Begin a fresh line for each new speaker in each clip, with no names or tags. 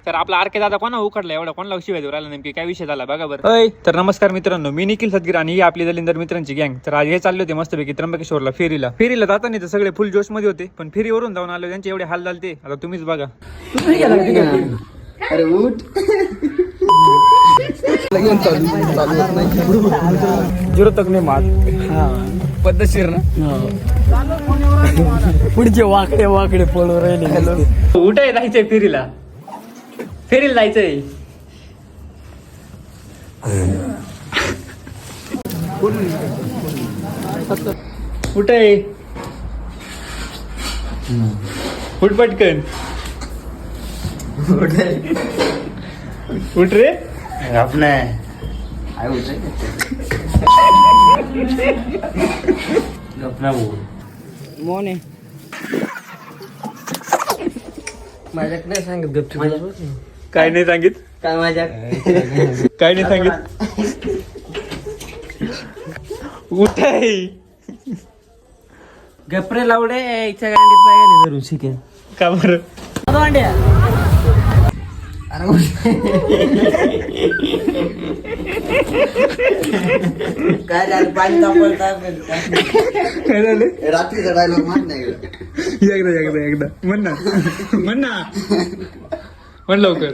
तर आपला आरके दादा कोणा उकडला एवढा कोण लक्ष देऊ राहिला नेमकी काय विषय झाला बघा बरं. तर नमस्कार मित्रांनो, मी निखिल सदगीर आणि ही आपली दलिंदर मित्रांची गँग. तर आज हे चालले होते मस्तपैकी त्र्यंबकेश्वरला फेरीला जाताना तर सगळे फुल जोश मध्ये होते, पण फेरीवरून जाऊन आलो त्यांचे एवढे हाल झाले ते आता तुम्हीच बघा.
अरे उठ
झिरो तक नाही मार
पद्धतशीर ना पुढचे वाकडे वाकडे पळू राहिले.
उठाय जायचंय फेरीला जायचंय. उठाय उठ पटकन उठ रे
अपने अपना मोने माझ्याकडे सांगत गप्प
काय नाही सांगित
काय माझ्या
काय नाही सांगित. उठाय
गप्रे लावडे याच्या गांडीत पाय गेले धरून शिकेल
का बरं.
काय झालं पाणी तापवता
काय झालं
रात्रीचा डायलॉग माहित नाही
एकदा म्हण ना म्हण लवकर.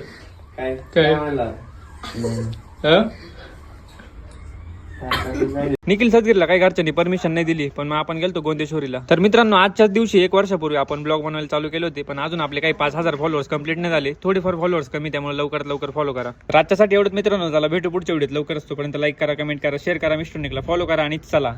काय हं? निखिल सदगीरला काही घरच्यांनी परमिशन नाही दिली, पण मग आपण गेलतो गोंदेश्वरीला. तर मित्रांनो, आजच्याच दिवशी 1 वर्षापूर्वी आपण ब्लॉग बनवायला चालू केले होते, पण अजून आपले काही 5000 फॉलोअर्स कंप्लीट नाही झाले. थोडेफार फॉलोअर्स कमी, त्यामुळे लवकरात लवकर फॉलो करा. आजच्यासाठी एवढंच मित्रांनो, झाला भेटू पुढच्या व्हिडिओत. लवकरच तोपर्यंत लाईक करा, कमेंट करा, शेअर करा, मिस्टर निकला फॉलो करा आणि चला.